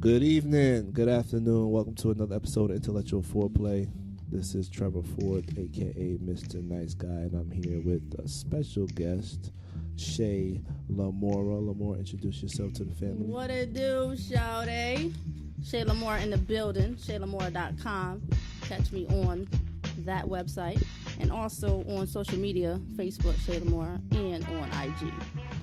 Good evening, good afternoon. Welcome to another episode of Intellectual Foreplay. This is Trevor Ford, aka Mr. Nice Guy, and I'm here with a special guest, Shay Lamora. Lamora, introduce yourself to the family. What it do, shawty? Shay Lamora in the building, shaylamora.com. Catch me on that website. And also on social media, Facebook, Shay Lamora, and on IG.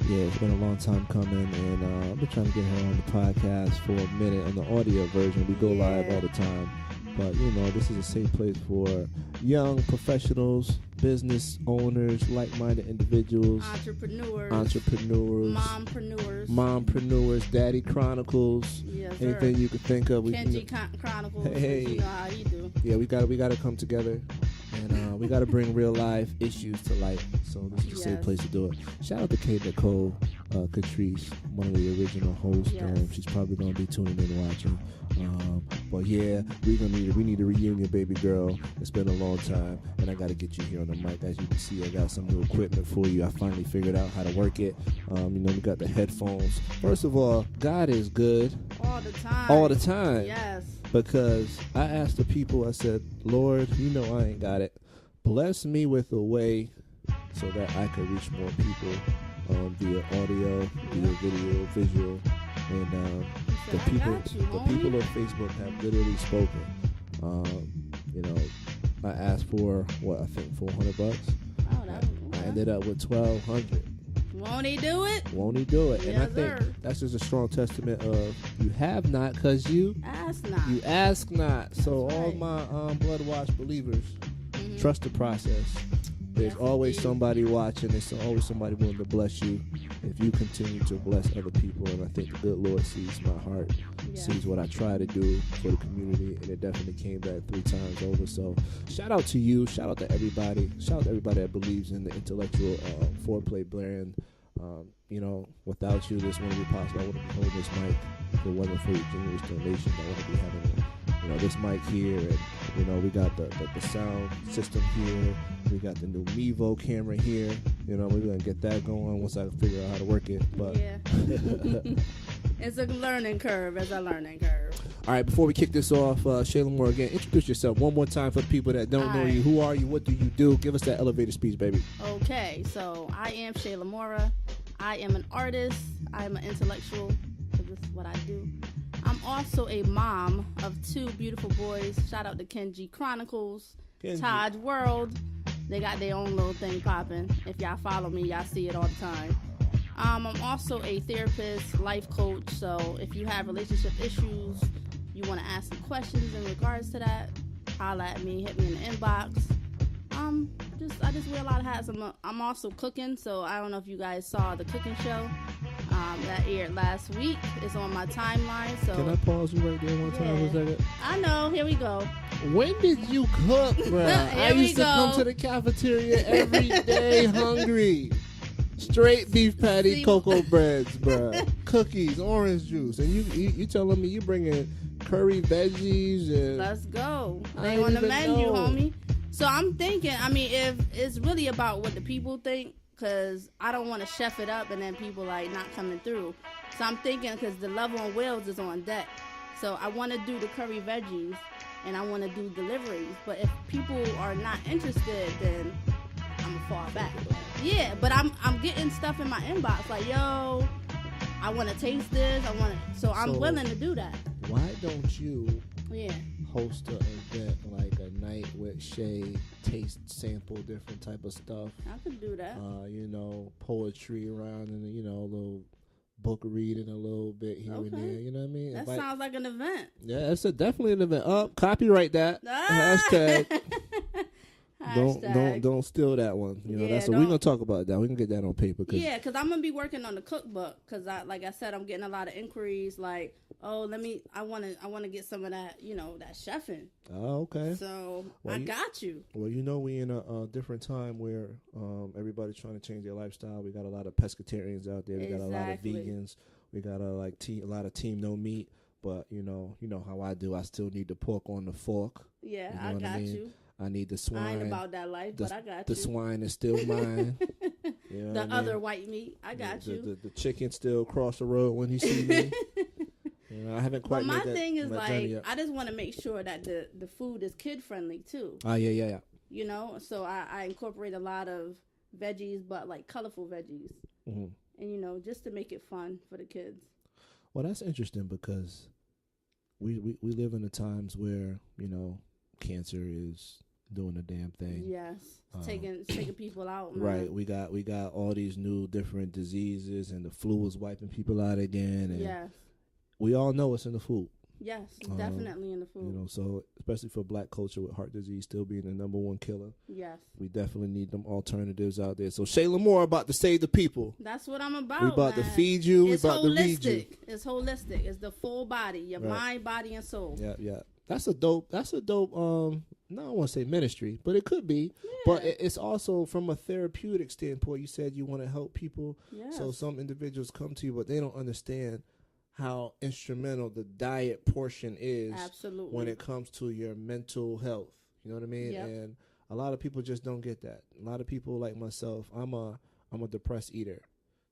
Yeah, it's been a long time coming, and I've been trying to get her on the podcast for a minute on the audio version. We go live all the time. But, you know, this is a safe place for young professionals, business owners, like-minded individuals. Entrepreneurs. Mompreneurs. Daddy Chronicles. Yes, anything sir. You could think of. Kenji Chronicles. Hey. You know how you do. Yeah, we got to come together. And we got to bring real life issues to light. So this is a safe place to do it. Shout out to Kate Nicole Catrice, one of the original hosts. Yes. She's probably going to be tuning in and watching. But yeah, we need a reunion, baby girl. It's been a long time, and I got to get you here on the mic. As you can see, I got some new equipment for you. I finally figured out how to work it. We got the headphones. First of all, God is good. All the time. All the time. Yes. Because I asked the people, I said, Lord, you know I ain't got it. Bless me with a way so that I could reach more people via audio, via video, visual. And the people of Facebook have literally spoken. I asked for, I think $400. I ended up with $1,200. Won't he do it? Yes, and I think sir. that's just a strong testament of you have not because you ask not. You ask not. So that's all right. my blood-washed believers, trust the process. There's always somebody watching. There's always somebody willing to bless you if you continue to bless other people. And I think the good Lord sees my heart, sees what I try to do for the community, and it definitely came back 3 times over. So shout out to you. Shout out to everybody. Shout out to everybody that believes in the intellectual foreplay brand. Without you, this wouldn't be possible. I wouldn't be holding this mic if it wasn't for your generous donation. I wouldn't be having this mic here, and we got the sound system here. We got the new Mevo camera here. We're gonna get that going once I figure out how to work it. But it's a learning curve. All right, before we kick this off, Shayla Moore, again, introduce yourself one more time for the people that don't know you. Who are you? What do you do? Give us that elevator speech, baby. Okay, so I am Shayla Mora. I am an artist. I am an intellectual. This is what I do. I'm also a mom of 2 beautiful boys. Shout out to Kenji Chronicles, Taj World. They got their own little thing popping. If y'all follow me, y'all see it all the time. I'm also a therapist, life coach. So if you have relationship issues, you want to ask some questions in regards to that, holla at me, hit me in the inbox. I just wear a lot of hats. I'm also cooking, so I don't know if you guys saw the cooking show that aired last week. It's on my timeline. So can I pause you right there one time? A second? I know. Here we go. When did you cook, bro? I used to come to the cafeteria every day hungry. Straight beef patty, cocoa breads, bro. Cookies, orange juice, and you telling me you bringing curry veggies and let's go. They on the menu, homie. So I'm thinking, if it's really about what the people think, because I don't want to chef it up and then people not coming through. So I'm thinking, because the Love on Wheels is on deck. So I want to do the curry veggies and I want to do deliveries. But if people are not interested, then I'm going to fall back. Yeah, but I'm getting stuff in my inbox like, yo, I want to taste this. So I'm willing to do that. Why don't you host an event like a night with Shay, taste, sample different type of stuff? I could do that. Poetry around and a little book reading a little bit here and there. You know what I mean? That sounds like an event. Yeah, it's definitely an event. Copyright that. Hashtag. Don't steal that one. That's what we're gonna talk about. That we can get that on paper. Because I'm gonna be working on the cookbook. Because like I said, I'm getting a lot of inquiries. Like, I want to get some of that. That chefing. Oh, okay. So I got you. Well, we in a different time where everybody's trying to change their lifestyle. We got a lot of pescatarians out there. We got a lot of vegans. We got a lot of team no meat. But you know how I do. I still need the pork on the fork. Yeah, I got you. I need the swine. I ain't about that life, but I got you. The swine is still mine. The other white meat, I got you. The chicken still cross the road when he see me. I haven't quite. But my made that, thing is that like, journey yet. I just want to make sure that the food is kid friendly too. Oh yeah. You know, so I incorporate a lot of veggies, but like colorful veggies, and you know, just to make it fun for the kids. Well, that's interesting because we live in the times where, you know, cancer is doing the damn thing. Yes, taking people out. Man. Right. We got all these new different diseases, and the flu is wiping people out again. And yes. We all know it's in the food. Yes, definitely in the food. You know, so especially for Black culture with heart disease still being the #1 killer. Yes. We definitely need them alternatives out there. So Shayla Moore about to save the people. That's what I'm about. We about man. to feed you. It's we about holistic. to read you. It's holistic. It's the full body, your mind, body, and soul. Yeah. That's a dope. No, I don't want to say ministry, but it could be. Yeah. But it's also from a therapeutic standpoint. You said you want to help people. Yes. So some individuals come to you, but they don't understand how instrumental the diet portion is. Absolutely. When it comes to your mental health. You know what I mean? Yep. And a lot of people just don't get that. A lot of people like myself, I'm a depressed eater.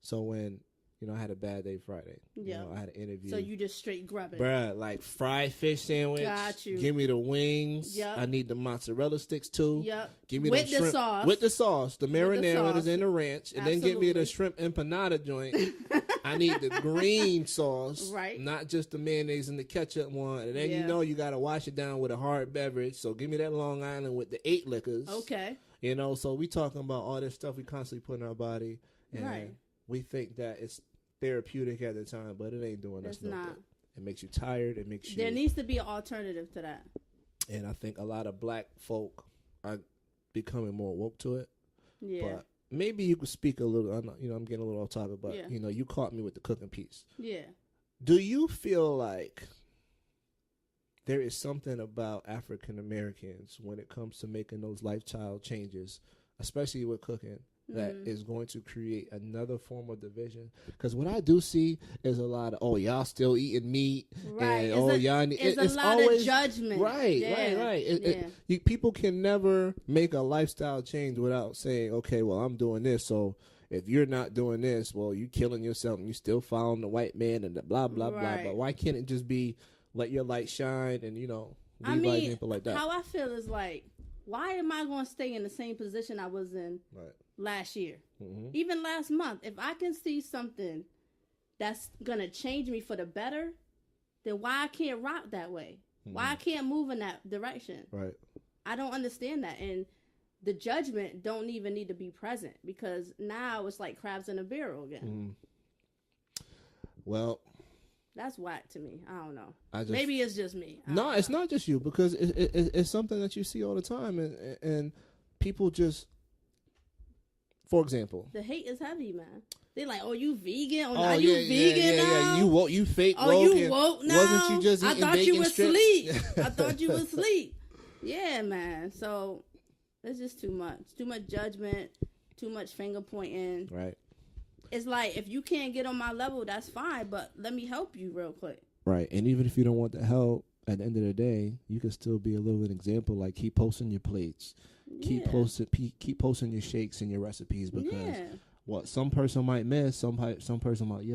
So when, you know, I had a bad day Friday. Yeah. You know, I had an interview. So you just straight grub it. Bruh, like fried fish sandwich. Got you. Give me the wings. Yep. I need the mozzarella sticks too. Yep. Give me with the shrimp. sauce. With the sauce. The marinara is in the ranch. And then give me the Absolutely. shrimp empanada joint. I need the green sauce. Right. Not just the mayonnaise and the ketchup one. And then you know you got to wash it down with a hard beverage. So give me that Long Island with the 8 liquors. Okay. You know, so we talking about all this stuff we constantly put in our body. And Right. we think that it's therapeutic at the time, but it ain't doing us It's no not. good. It makes you tired. It makes you. There needs to be an alternative to that. And I think a lot of Black folk are becoming more woke to it. Yeah. But maybe you could speak a little. I'm getting a little off topic, but Yeah. you know, you caught me with the cooking piece. Yeah. Do you feel like there is something about African Americans when it comes to making those lifestyle changes, especially with cooking, that is going to create another form of division? Because what I do see is a lot of, y'all still eating meat, Right. and y'all need. It's a lot always of judgment. Right. People can never make a lifestyle change without saying, okay, well, I'm doing this, so if you're not doing this, well, you killing yourself and you still following the white man and the blah, blah, blah. But why can't it just be let your light shine and, you know, be people like that? How I feel is like, why am I going to stay in the same position I was in last year? Mm-hmm. Even last month, if I can see something that's going to change me for the better, then why I can't rock that way? Mm-hmm. Why I can't move in that direction? Right. I don't understand that. And the judgment don't even need to be present, because now it's like crabs in a barrel again. Well, that's whack to me. I don't know. Maybe it's just me. No, it's not just you, because it's something that you see all the time, and people just, for example, the hate is heavy, man. They like, oh, you vegan? Oh, are you vegan now? Yeah. You woke? You fake? Oh, you woke now? Wasn't you just eating bacon strips? I thought you was asleep. Yeah, man. So it's just too much. Too much judgment. Too much finger pointing. Right. It's like, if you can't get on my level, that's fine, but let me help you real quick. Right. And even if you don't want the help, at the end of the day, you can still be a little bit example. Like, keep posting your plates. Yeah. Keep posting your shakes and your recipes, because what some person might miss, some person might,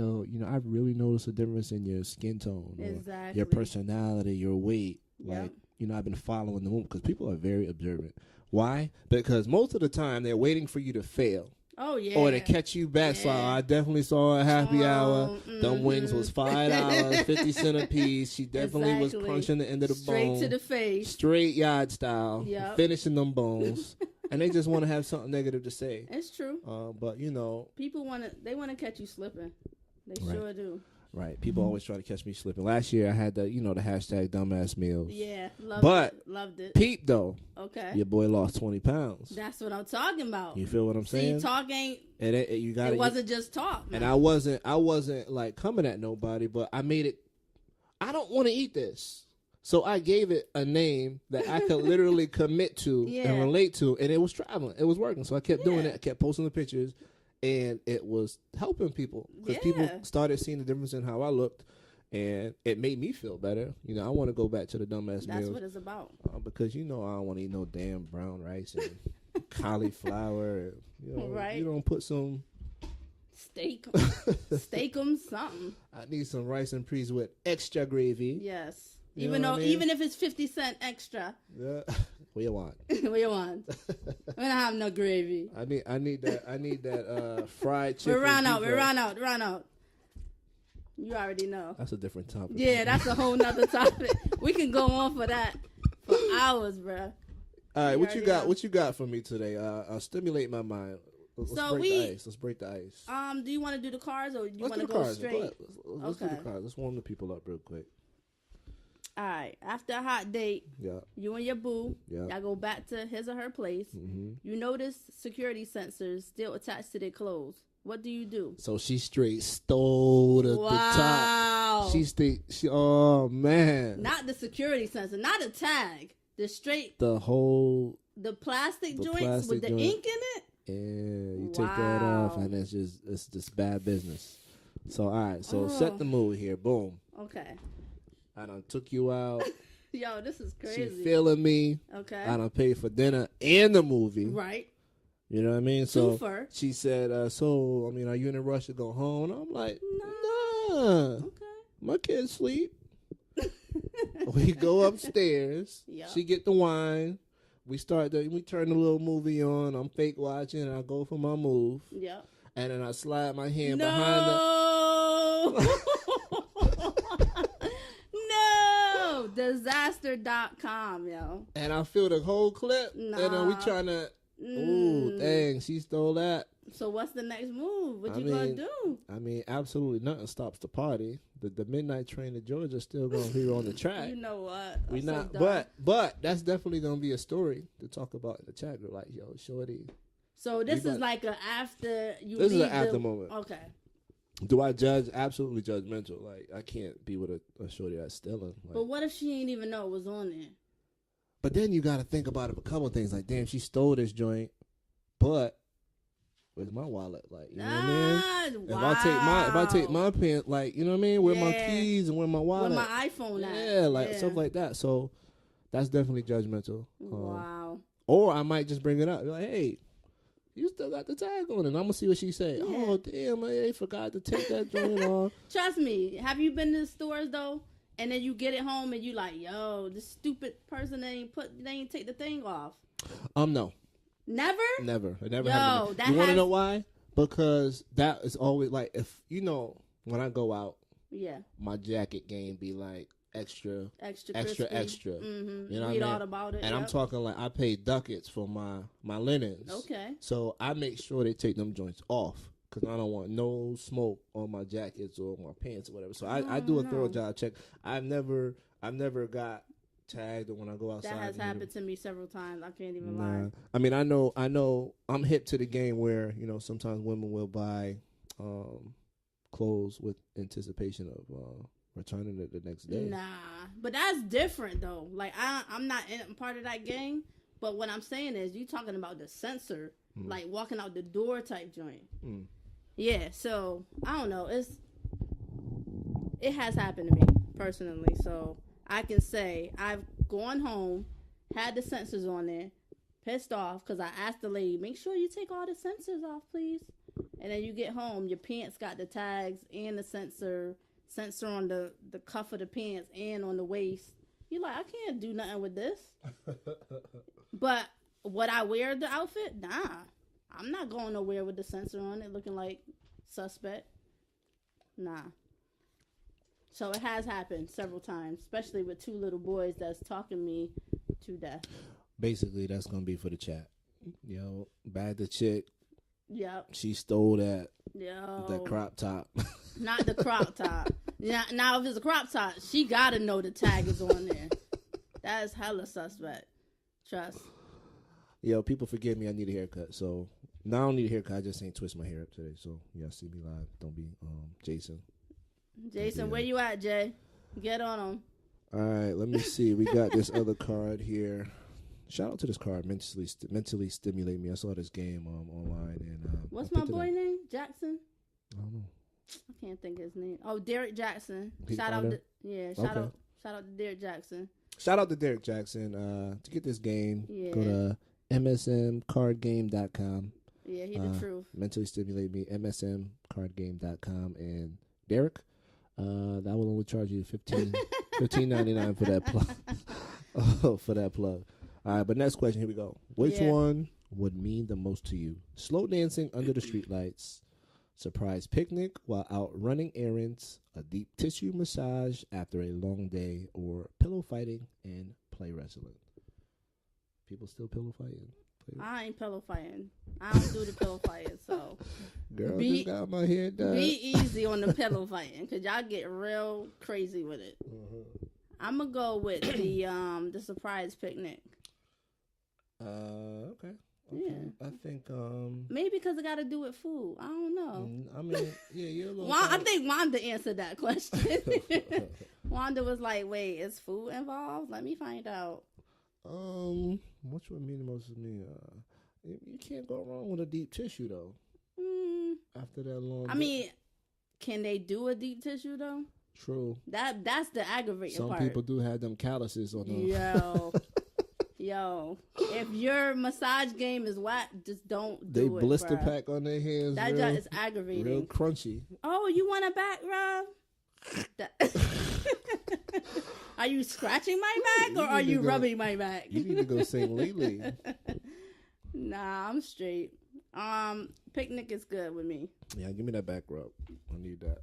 I really noticed a difference in your skin tone, or your personality, your weight. Like, I've been following the movement, because people are very observant. Why? Because most of the time they're waiting for you to fail. Oh, yeah. Or to catch you back. So I definitely saw a happy hour. Them wings was $5, 50 cents a piece. She definitely was punching the end of the bone. Straight to the face. Straight yard style. Yep. Finishing them bones. And they just want to have something negative to say. It's true. But, people want to catch you slipping. They sure do. Right. People always try to catch me slipping. Last year I had the hashtag dumbass meals. Yeah. Loved it. Peep though. Okay. Your boy lost 20 pounds. That's what I'm talking about. You feel what I'm saying? See, talk ain't. It wasn't just talk, man. And I wasn't like coming at nobody, but I made it. I don't want to eat this. So I gave it a name that I could literally commit to and relate to, and it was traveling. It was working. So I kept doing it. I kept posting the pictures. And it was helping people, because people started seeing the difference in how I looked, and it made me feel better. I want to go back to the dumbass meals. That's what it's about. Because I don't want to eat no damn brown rice and cauliflower. Right. You don't put some Steak 'em. Steak 'em something. I need some rice and peas with extra gravy. Yes. You Even know though, what I mean? even if it's 50 cents extra. Yeah. What you want? What you want? We don't have no gravy. I need that fried chicken. We run out. You already know. That's a different topic. Yeah, that's a whole nother topic. We can go on for that for hours, bro. All right, what you got? know. What you got for me today? Stimulate my mind. Let's break the ice. Let's break the ice. Do you want to do the cards or you Let's want do to the go cards. straight? Let's do the cards. Let's warm the people up real quick. All right. After a hot date, Yeah. you and your boo, Yeah. y'all go back to his or her place. Mm-hmm. You notice security sensors still attached to their clothes. What do you do? So she straight stole the top. Oh man. Not the security sensor, not a tag. The straight, The plastic joints plastic with the joint. ink in it. Yeah, you take that off, and it's just bad business. So all right, so set the mood here. Boom. Okay. I done took you out. Yo, this is She crazy. feeling me. Okay. I done paid for dinner and the movie. Right. You know what I mean? So Twofer. she said, are you in a rush to go home? And I'm like, nah. Okay. My kids sleep. We go upstairs. Yep. She get the wine. We turn the little movie on. I'm fake watching. And I go for my move. Yep. And then I slide my hand behind the... No. Disaster.com, yo. And I feel the whole clip. Nah. And then we trying to... Ooh, dang, she stole that. So what's the next move? What you mean, gonna do? I mean, absolutely nothing stops the party. The midnight train to Georgia still gonna be on the track. You know what? We I'm not, so dumb. but that's definitely gonna be a story to talk about in the chat group. Like, yo, shorty. So this is like a after you. This is leave an after moment. Okay. Do I judge? Absolutely judgmental. Like, I can't be with a shorty that's stealing. Like, But what if she ain't even know it was on there? but then you got to think about it. A couple of things. Like, damn, she stole this joint, but where's my wallet? Like, you know what I mean? Wow. If I take my pen, like, you know what I mean? Where my Yeah. keys and where my wallet? With my iPhone at. Yeah, like stuff like that. So that's definitely judgmental. Wow. Or I might just bring it up. Be like, hey, you still got the tag on it. I'm gonna see what she say. Yeah. Oh damn, I forgot to take that joint off. Trust me. Have you been to the stores though? And then you get it home and you like, yo, this stupid person they ain't take the thing off. No. Never? Never. It never Yo, happened to me. that You want to has- know why? Because that is always like, if you know, when I go out, Yeah. my jacket game be like extra. Extra. You Mm-hmm. know what I Read mean? all about it. And I'm yep. talking like I pay ducats for my linens. Okay. So I make sure they take them joints off because I don't want no smoke on my jackets or my pants or whatever. So I do a thorough job check. I've never got tagged or when I go outside. That has happened to me several times. I can't even Nah. lie. I mean, I know I'm hip to the game where, you know, sometimes women will buy clothes with anticipation of returning it the next day. Nah, but that's different though. Like I'm not in part of that game. But what I'm saying is, you talking about the sensor, like walking out the door type joint. Mm. Yeah. So I don't know. It has happened to me personally. So I can say I've gone home, had the sensors on there, pissed off because I asked the lady, make sure you take all the sensors off, please. And then you get home, your pants got the tags and the sensor on the cuff of the pants and on the waist. You're like, I can't do nothing with this. But would I wear the outfit? Nah. I'm not going nowhere with the sensor on it looking like suspect. Nah. So it has happened several times, especially with two little boys that's talking me to death. Basically, that's going to be for the chat. Yo, bad the chick. Yep. She stole that Yo. crop top. Not the crop top. Now, if it's a crop top, she got to know the tag is on there. That is hella suspect. Trust. Yo, people forgive me. I need a haircut. So, now I don't need a haircut. I just ain't twist my hair up today. So, y'all see me live. Don't be Jason. Jason, where you at, Jay? Get on him. All right, let me see. We got this other card here. Shout out to this card, mentally stimulate me. I saw this game online and what's I my picked it boy up. name? Jackson? I don't know. I can't think of his name. Oh, Derek Jackson. He Shout found out him? shout Okay. out to Derek Jackson. Shout out to Derek Jackson. To get this game, Yeah. go to msmcardgame.com. Yeah, he the truth. Mentally Stimulate Me, msmcardgame.com. And Derek, that will only charge you $15.99 for that plug. For that plug. All right, but next question. Here we go. Which one would mean the most to you? Slow dancing under the streetlights, surprise picnic while out running errands, a deep tissue massage after a long day, or pillow fighting and play wrestling? People still pillow fighting? I ain't pillow fighting. I don't do the pillow fighting, so. Girl, just got my head done. Be easy on the pillow fighting, because y'all get real crazy with it. I'm going to go with the surprise picnic. Okay. Yeah. I think maybe because it got to do with food. I don't know. I mean, yeah, you're a little I think Wanda answered that question. Wanda was like, "Wait, is food involved? Let me find out." Which would mean the most to me? You can't go wrong with a deep tissue though. After that long. I mean, can they do a deep tissue though? True. That's the aggravating part. Some people do have them calluses on them. Yo, if your massage game is whack, just don't do they it. They blister pack on their hands. That just is aggravating. Real crunchy. Oh, you want a back rub? Are you scratching my back or are you rubbing my back? You need to go sing lately. Nah, I'm straight. Picnic is good with me. Yeah, give me that back rub. I need that.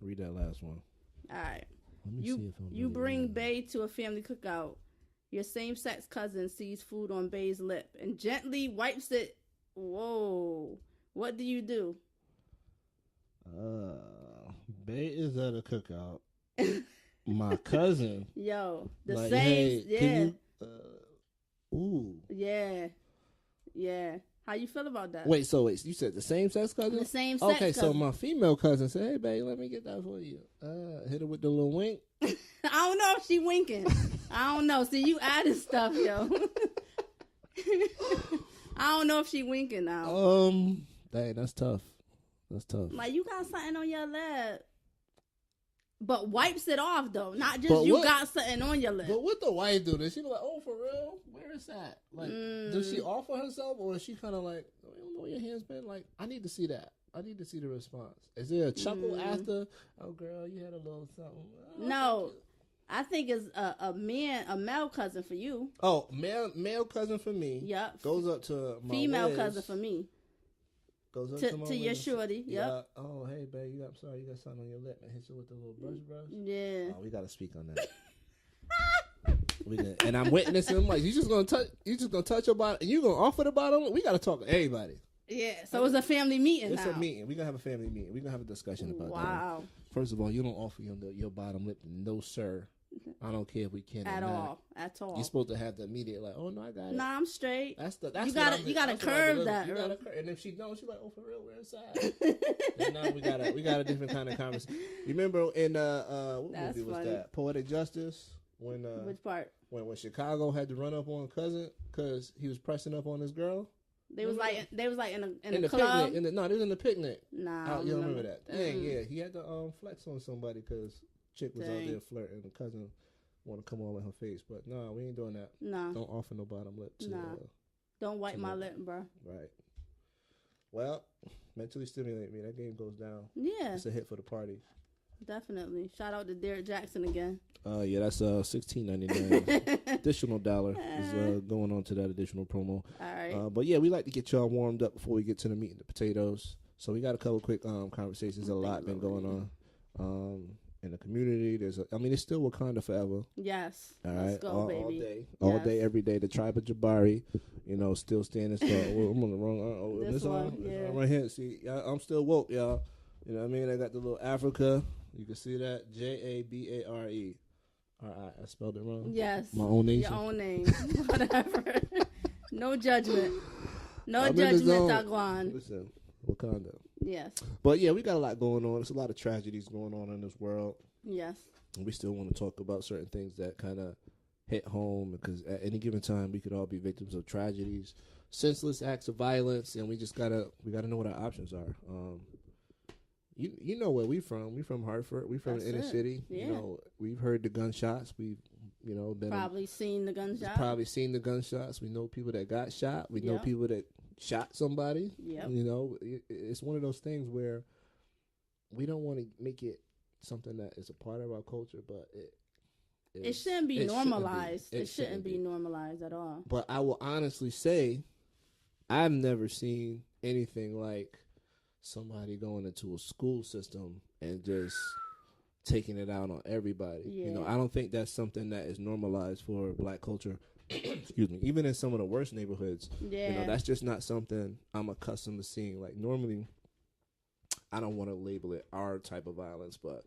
Read that last one. All right. Let me see if I'm you really bring Bae to a family cookout. Your same-sex cousin sees food on Bae's lip and gently wipes it. Whoa. What do you do? Bae is at a cookout. My cousin. Yo, the like, same. Hey, yeah. Ooh. Yeah. Yeah. How you feel about that? Wait, you said the same-sex cousin? The same sex Okay, cousin. so my female cousin said, "Hey, babe, let me get that for you." Hit her with the little wink. I don't know if she winking. I don't know. See, you added stuff, yo. I don't know if she winking now. Dang, that's tough. That's tough. Like, you got something on your lip. But wipes it off, though. Not just got something on your lip. But what the wife do? Does she be like, "Oh, for real? Where is that?" Like, does she offer herself, or is she kind of like, "I don't know where your hand's been." Like, I need to see that. I need to see the response. Is there a chuckle after? Oh, girl, you had a little something. Oh, no, I think it's a male cousin for you. Oh, male cousin for me. Yep. Goes up to my female Liz. cousin for me. Goes up to your shorty. Yep. Yeah. Oh, hey, babe, I'm sorry, you got something on your lip. And hit you with the little brush. Yeah. Oh, we gotta speak on that. And I'm witnessing. I'm like, you just gonna touch your bottom, and you gonna offer the bottom. We gotta talk to everybody. Yeah. So it's a family meeting. It's now. a meeting. We gonna have a family meeting. We gonna have a discussion about that. Wow. First of all, you don't offer your bottom lip. No, sir. I don't care if we can at or not. all. At all. You're supposed to have the immediate like, oh no, I got it. Nah, I'm straight. That's you gotta curve that. You gotta curve. And if she don't, she's like, oh, for real, we're inside. And now we got a different kind of conversation. You remember in what That's movie was funny. that? Poetic Justice, when Which part? When Chicago had to run up on cousin because he was pressing up on his girl. They was like in the club. Picnic. They was in the picnic. Nah, you don't remember that? Dang, yeah, he had to flex on somebody because chick was out there flirting, and the cousin want to come all in her face, but no, we ain't doing that. No, don't offer no bottom lip. Don't wipe my lip, bro. Right. Well, Mentally Stimulate Me. That game goes down. Yeah, it's a hit for the party. Definitely. Shout out to Derek Jackson again. Yeah, that's $16.99. Additional dollar is going on to that additional promo. All right. But yeah, we like to get y'all warmed up before we get to the meat and the potatoes. So we got a couple quick conversations. A lot been going on in the community. It's still Wakanda forever. Yes. All right. Let's go, all baby. All day, every day. The tribe of Jabari, still standing strong. I'm on the wrong. This one, yeah. Right here. See, I'm still woke, y'all. You know what I mean? I got the little Africa. You can see that. Jabare. I spelled it wrong. Yes. My own nation. Your own name. Whatever. No judgment. No judgment, Tagwan. Listen, Wakanda. Yes. But yeah, we got a lot going on. There's a lot of tragedies going on in this world. Yes. And we still want to talk about certain things that kind of hit home, because at any given time we could all be victims of tragedies, senseless acts of violence, and we gotta know what our options are. You know where we from? We from Hartford. We from the inner city. Yeah. We've heard the gunshots. We've been probably seen the gunshots. Probably seen the gunshots. We know people that got shot. We know people that shot somebody. Yep. You know, it's one of those things where we don't want to make it something that is a part of our culture, but it shouldn't be normalized. It shouldn't be normalized at all. But I will honestly say, I've never seen anything like somebody going into a school system and just taking it out on everybody. Yeah. You know, I don't think that's something that is normalized for Black culture. Excuse me. Even in some of the worst neighborhoods, Yeah. you know, that's just not something I'm accustomed to seeing. Like normally, I don't want to label it our type of violence, but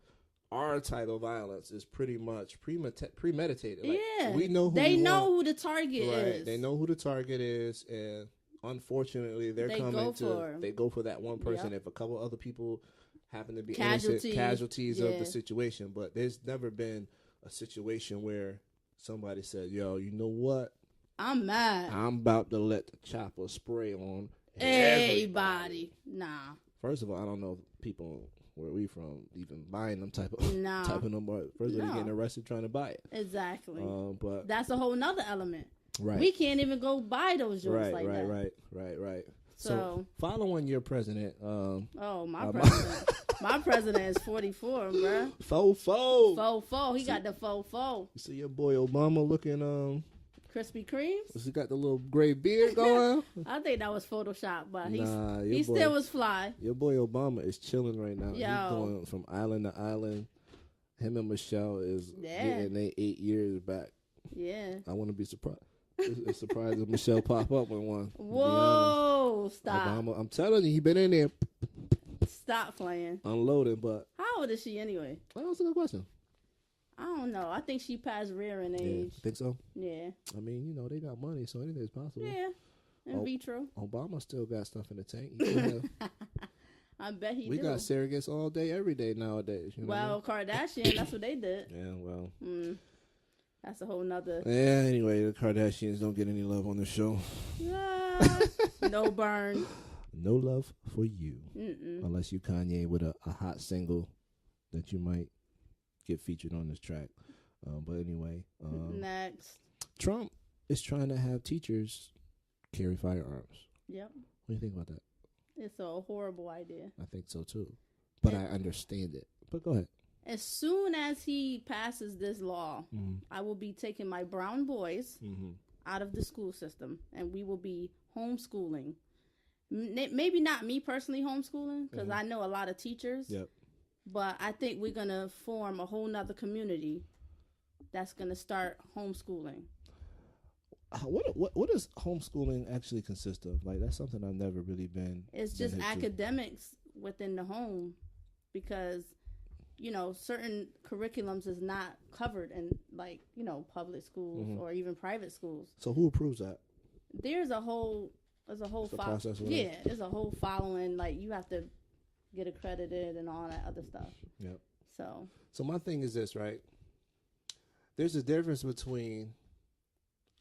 our type of violence is pretty much premeditated. Like, yeah, we know who they know who the target is. They know who the target is, and unfortunately, they go for that one person. Yep. If a couple other people happen to be casualties of the situation, but there's never been a situation where somebody said, "Yo, you know what? I'm mad. I'm about to let the chopper spray on everybody." Nah. First of all, I don't know if people where we from even buying them type of number. First of all, you're getting arrested trying to buy it. Exactly. But that's a whole nother element. Right. We can't even go buy those joints like that. Right. So following your president. My president. My president is 44, bruh. Fo. He got the fo. You see your boy Obama looking Krispy Kremes? He got the little gray beard going. I think that was Photoshop, but he still was fly. Your boy Obama is chilling right now. Yo. He's going from island to island. Him and Michelle is getting they 8 years back. Yeah. I wouldn't be surprised. It's surprised if Michelle pop up with one. Whoa, stop. Obama, I'm telling you, he been in there. Stop playing. Unloading, but. How old is she anyway? That was a good question. I don't know. I think she passed rearing age. Yeah, think so? Yeah. I mean, you know, they got money, so anything's possible. Yeah. In vitro. Obama still got stuff in the tank. I bet he We got surrogates all day, every day nowadays. You know well, Kardashian, that's what they did. Yeah, well. That's a whole nother. Yeah, anyway, the Kardashians don't get any love on the show. No burn. No love for you. Unless you Kanye with a hot single that you might get featured on this track. But anyway. Next. Trump is trying to have teachers carry firearms. Yep. What do you think about that? It's a horrible idea. I think so too. But I understand it. But go ahead. As soon as he passes this law, I will be taking my brown boys out of the school system, and we will be homeschooling. Maybe not me personally homeschooling, because I know a lot of teachers. Yep. But I think we're going to form a whole nother community that's going to start homeschooling. What does homeschooling actually consist of? Like, that's something I've never really been. It's just academics within the home, because you know, certain curriculums is not covered in, like, you know, public schools or even private schools. So who approves that? There's a whole process. Yeah, there's a whole following. Like, you have to get accredited and all that other stuff. Yep. So my thing is this, right? There's a difference between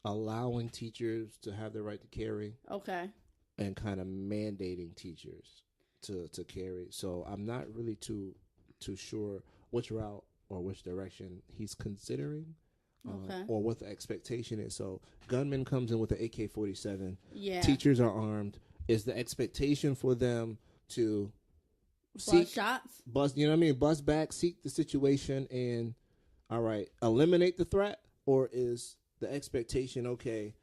allowing teachers to have the right to carry. Okay. And kind of mandating teachers to carry. So I'm not really too sure which route or which direction he's considering, or what the expectation is. So gunman comes in with an AK-47. Yeah. Teachers are armed. Is the expectation for them to bust shots? You know what I mean? Bust back, seek the situation, and all right, eliminate the threat, or is the expectation okay?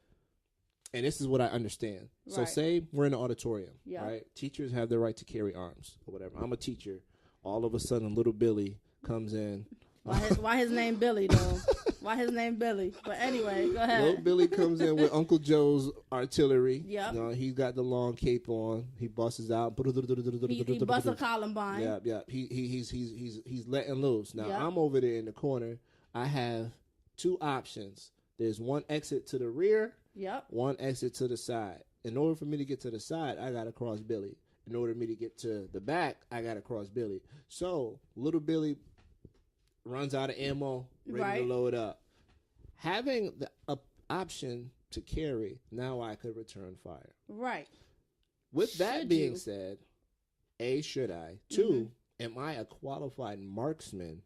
And this is what I understand. Right. So say we're in an auditorium, right? Teachers have the right to carry arms or whatever. I'm a teacher. All of a sudden, little Billy comes in. Why his name Billy, though? Why his name Billy? But anyway, go ahead. Little Billy comes in with Uncle Joe's artillery. Yep. You know, he's got the long cape on. He busts out. He busts a Columbine. Yeah. He's letting loose. Now, I'm over there in the corner. I have two options. There's one exit to the rear. Yep. One exit to the side. In order for me to get to the side, I got to cross Billy. In order for me to get to the back, I got to cross Billy. So, little Billy runs out of ammo, ready to load up. Having the option to carry, now I could return fire. Right. With that being said, A, should I? Two, am I a qualified marksman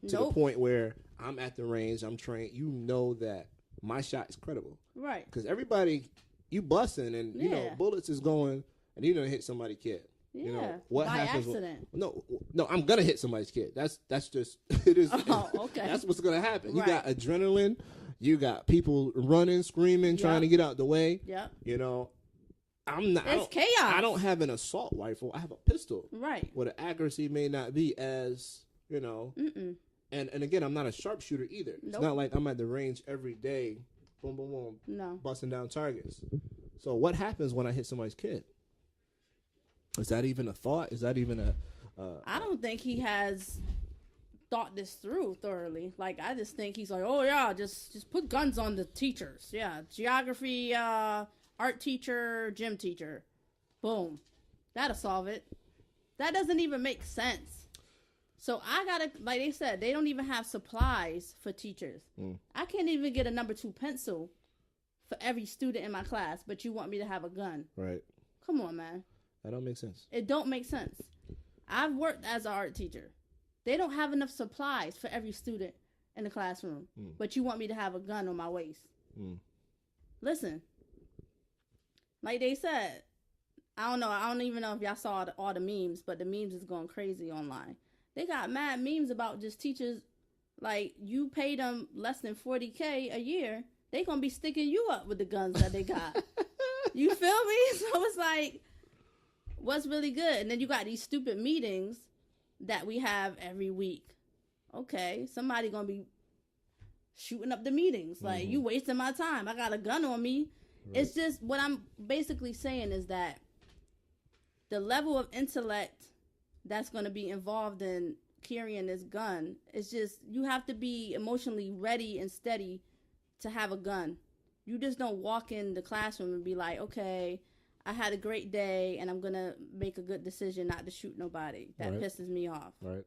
to the point where I'm at the range, I'm trained, you know that my shot is credible. Right. Because everybody you busting and you know bullets is going and you're gonna hit somebody's kid. Yeah, you know what by happens? Accident. No, I'm gonna hit somebody's kid. That's just it is. Oh, okay. That's what's gonna happen. Right. You got adrenaline. You got people running, screaming, trying to get out the way. Yep. You know, I'm not. It's chaos. I don't have an assault rifle. I have a pistol. Right. Where the accuracy may not be as you know. And again, I'm not a sharpshooter either. It's not like I'm at the range every day, boom, boom, boom, busting down targets. So what happens when I hit somebody's kid? Is that even a thought? Is that even a... I don't think he has thought this through thoroughly. Like, I just think he's like, oh, yeah, just put guns on the teachers. Yeah, geography, art teacher, gym teacher. Boom. That'll solve it. That doesn't even make sense. So I gotta, like they said, they don't even have supplies for teachers. I can't even get a number 2 pencil for every student in my class, but you want me to have a gun. Right. Come on, man. That don't make sense. It don't make sense. I've worked as an art teacher. They don't have enough supplies for every student in the classroom, but you want me to have a gun on my waist. Listen, like they said, I don't even know if y'all saw all the memes, but the memes is going crazy online. They got mad memes about just teachers, like you pay them less than $40K a year, they gonna be sticking you up with the guns that they got. You feel me? So it's like, what's really good? And then you got these stupid meetings that we have every week. Okay, somebody gonna be shooting up the meetings. Like, you wasting my time. I got a gun on me. Right. It's just, what I'm basically saying is that the level of intellect that's gonna be involved in carrying this gun, it's just, you have to be emotionally ready and steady to have a gun. You just don't walk in the classroom and be like, okay, I had a great day, and I'm going to make a good decision not to shoot nobody. That pisses me off. Right.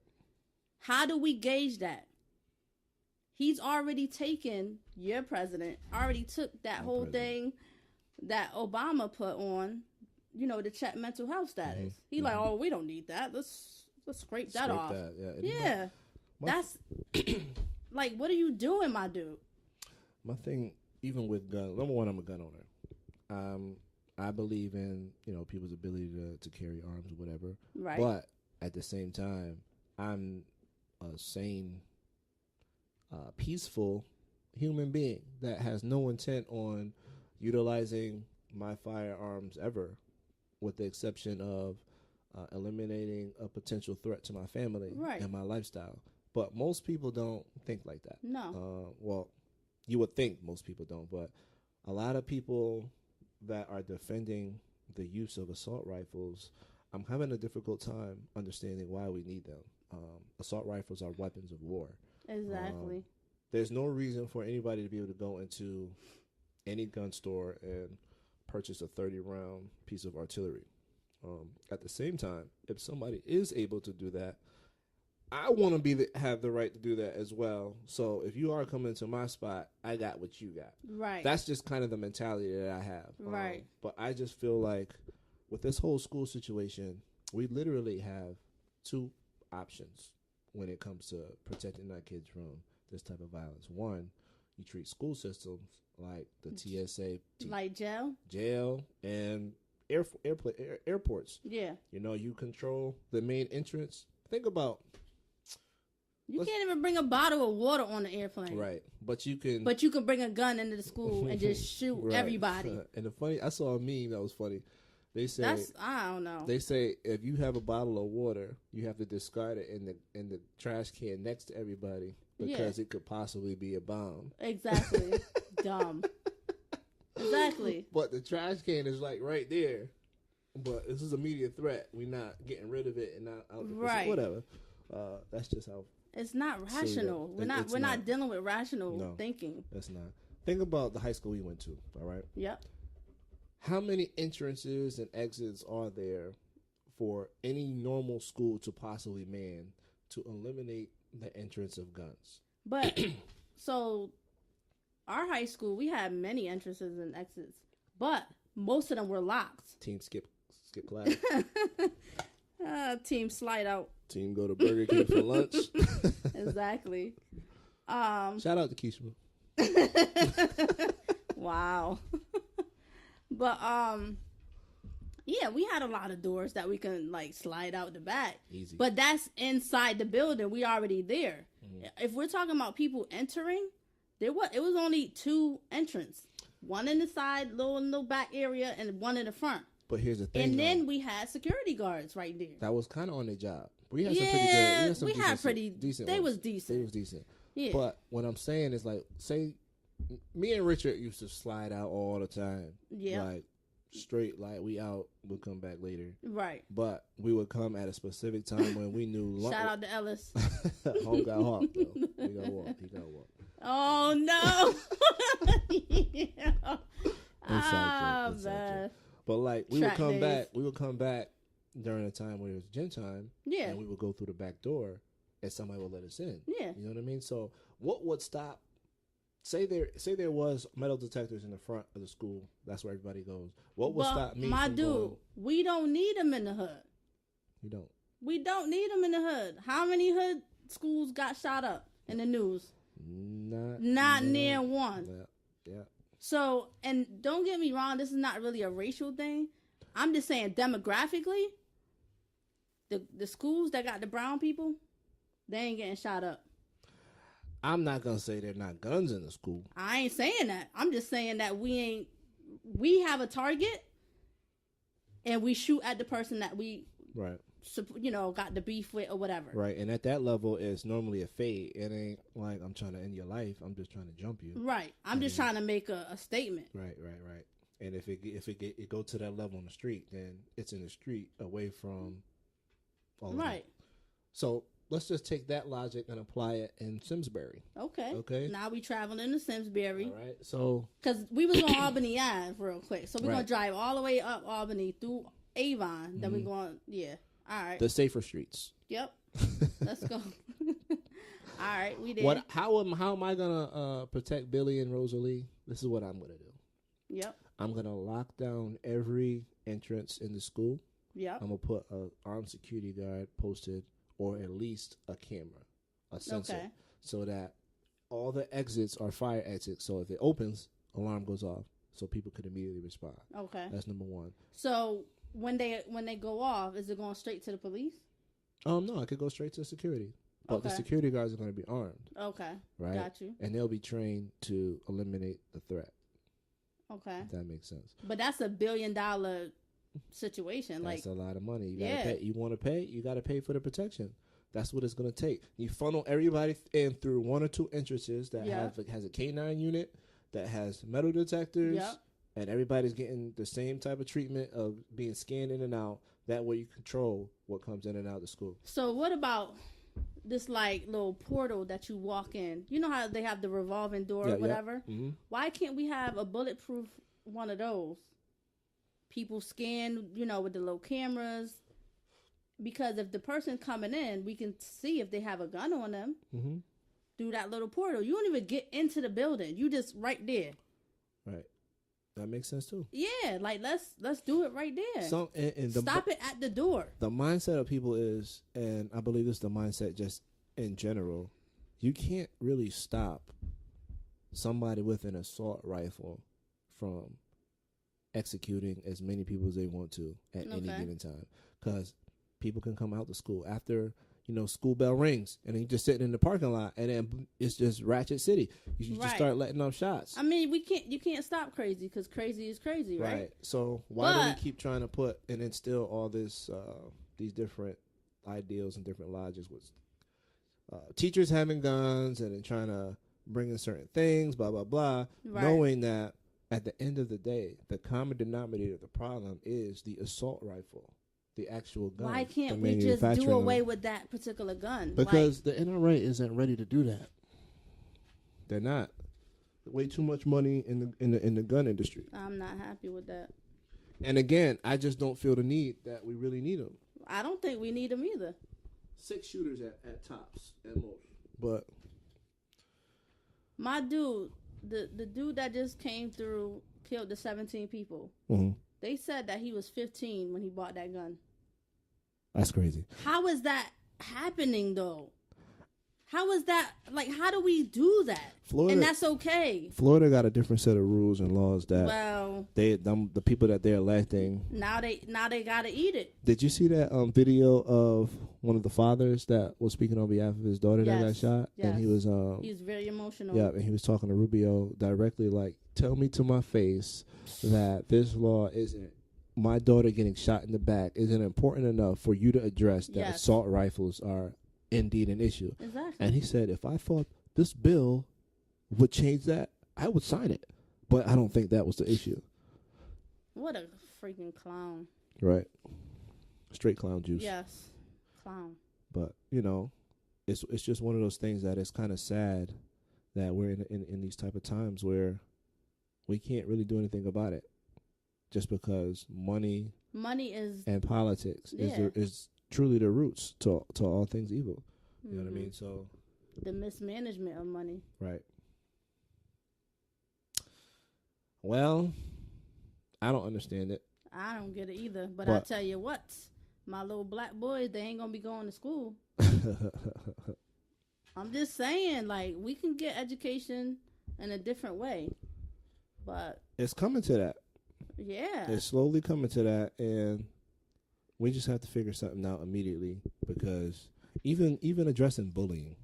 How do we gauge that? He's already taken, your president, already took that whole thing that Obama put on, you know, to check mental health status. He like, oh, we don't need that. Let's scrape that off. Yeah. That's, like, what are you doing, my dude? My thing, even with guns, number one, I'm a gun owner. I believe in, you know, people's ability to carry arms or whatever. Right. But at the same time, I'm a sane, peaceful human being that has no intent on utilizing my firearms ever, with the exception of eliminating a potential threat to my family and my lifestyle. But most people don't think like that. No. Well, you would think most people don't, but a lot of people that are defending the use of assault rifles, I'm having a difficult time understanding why we need them. Assault rifles are weapons of war. Exactly. There's no reason for anybody to be able to go into any gun store and purchase a 30-round piece of artillery. At the same time, if somebody is able to do that, I want to have the right to do that as well. So if you are coming to my spot, I got what you got. Right. That's just kind of the mentality that I have. Right. But I just feel like with this whole school situation, we literally have 2 options when it comes to protecting our kids from this type of violence. One, you treat school systems like the TSA. Like jail? Jail and airports. Yeah. You know, you control the main entrance. Think about... You can't even bring a bottle of water on the airplane. Right. But you can bring a gun into the school and just shoot everybody. And I saw a meme that was funny. They say I don't know. They say if you have a bottle of water, you have to discard it in the trash can next to everybody because it could possibly be a bomb. Exactly. Dumb. Exactly. But the trash can is like right there. But this is a immediate threat. We're not getting rid of it and not out. Right. Whatever. That's just how. It's not rational. We're not dealing with rational thinking. That's not. Think about the high school we went to, all right? Yep. How many entrances and exits are there for any normal school to possibly man to eliminate the entrance of guns? But, so, our high school, we had many entrances and exits, but most of them were locked. Team skip class. Team slide out. Team go to Burger King for lunch. Exactly. Shout out to Keishma. Wow. But yeah, we had a lot of doors that we can like slide out the back. Easy. But that's inside the building. We already there. If we're talking about people entering, it was only 2 entrances. One in the side, little back area, and one in the front. But here's the thing. And then we had security guards right there. That was kind of on their job. We had some pretty good. We had pretty decent. They was decent. They was decent. Yeah. But what I'm saying is, like, say, me and Richard used to slide out all the time. Yeah. Like, straight, like, we out, we'll come back later. Right. But we would come at a specific time when we knew. Shout out to Ellis. Home got hawked, though. He got walk. Oh, no. Inside joke. But, like, we would come back during a time when it was gym time. Yeah. And we would go through the back door and somebody would let us in. Yeah. You know what I mean? So what would stop, say there was metal detectors in the front of the school. That's where everybody goes. What would stop me from going? We don't need them in the hood. You don't. We don't need them in the hood. How many hood schools got shot up in the news? Not near one. Yeah. So, and don't get me wrong, this is not really a racial thing. I'm just saying demographically, the schools that got the brown people, they ain't getting shot up. I'm not going to say there are not guns in the school. I ain't saying that. I'm just saying that we have a target and we shoot at the person that we, right, got the beef with or whatever. Right. And at that level, it's normally a fade. It ain't like I'm trying to end your life. I'm just trying to jump you. Right. I'm just trying to make a statement. Right. And if it go to that level on the street, then it's in the street away from all right. So let's just take that logic and apply it in Simsbury. Okay. Now we traveling to Simsbury. All right. So because we was on Albany Ave real quick, so we're gonna drive all the way up Albany through Avon. Then we're going, all right. The safer streets. Yep. Let's go. All right, we did. How am I gonna protect Billy and Rosalie? This is what I'm gonna do. Yep. I'm gonna lock down every entrance in the school. Yep. I'm gonna put an armed security guard posted, or at least a camera, a sensor, so that all the exits are fire exits. So if it opens, alarm goes off, so people could immediately respond. Okay. That's number one. So when they go off, is it going straight to the police? No, it could go straight to security. But the security guards are going to be armed. Okay. Right? Got you. And they'll be trained to eliminate the threat. Okay. If that makes sense. But that's $1 billion situation. That's a lot of money. You gotta pay. You want to pay? You got to pay for the protection. That's what it's going to take. You funnel everybody in through 1 or 2 entrances that has a K9 unit, that has metal detectors. Yep. And everybody's getting the same type of treatment of being scanned in and out. That way you control what comes in and out of the school. So what about this like little portal that you walk in? You know how they have the revolving door or whatever? Yeah. Mm-hmm. Why can't we have a bulletproof one of those? People scan, with the little cameras. Because if the person's coming in, we can see if they have a gun on them through that little portal. You don't even get into the building. You just right there. Right. That makes sense too. Yeah, like let's do it right there. Stop it at the door. The mindset of people is, and I believe this is the mindset just in general, you can't really stop somebody with an assault rifle from executing as many people as they want to at any given time. Because people can come out to school after school bell rings, and then you just sitting in the parking lot, and then it's just ratchet city. You should just start letting off shots. I mean, you can't stop crazy because crazy is crazy, right? Right. So why do we keep trying to put and instill all this, these different ideals and different logics with teachers having guns and then trying to bring in certain things, blah blah blah, knowing that at the end of the day, the common denominator of the problem is the assault rifle. The actual gun. Why can't we just do away with that particular gun? Because the NRA isn't ready to do that. They're not. Way too much money in the gun industry. I'm not happy with that. And again, I just don't feel the need that we really need them. I don't think we need them either. 6 shooters at tops at most. But my dude, the dude that just came through, killed the 17 people. Mm-hmm. They said that he was 15 when he bought that gun. That's crazy. How is that happening, though? How is that? Like, how do we do that? Florida, and that's okay. Florida got a different set of rules and laws that the people that they're electing now they gotta eat it. Did you see that video of one of the fathers that was speaking on behalf of his daughter that got shot? Yes. And he was very emotional. Yeah, and he was talking to Rubio directly, like, tell me to my face that this law isn't my daughter getting shot in the back isn't important enough for you to address that assault rifles are indeed an issue. Exactly. And he said, if I thought this bill would change that, I would sign it. But I don't think that was the issue. What a freaking clown. Right. Straight clown juice. Yes. Clown. But, you know, it's just one of those things that it's kind of sad that we're in these type of times where we can't really do anything about it. Just because money is and politics is truly the roots to all things evil. You know what I mean? So the mismanagement of money. Right. Well, I don't understand it. I don't get it either. But I tell you what, my little black boys, they ain't gonna be going to school. I'm just saying, like, we can get education in a different way. But it's coming to that. Yeah. It's slowly coming to that, and we just have to figure something out immediately, because even addressing bullying.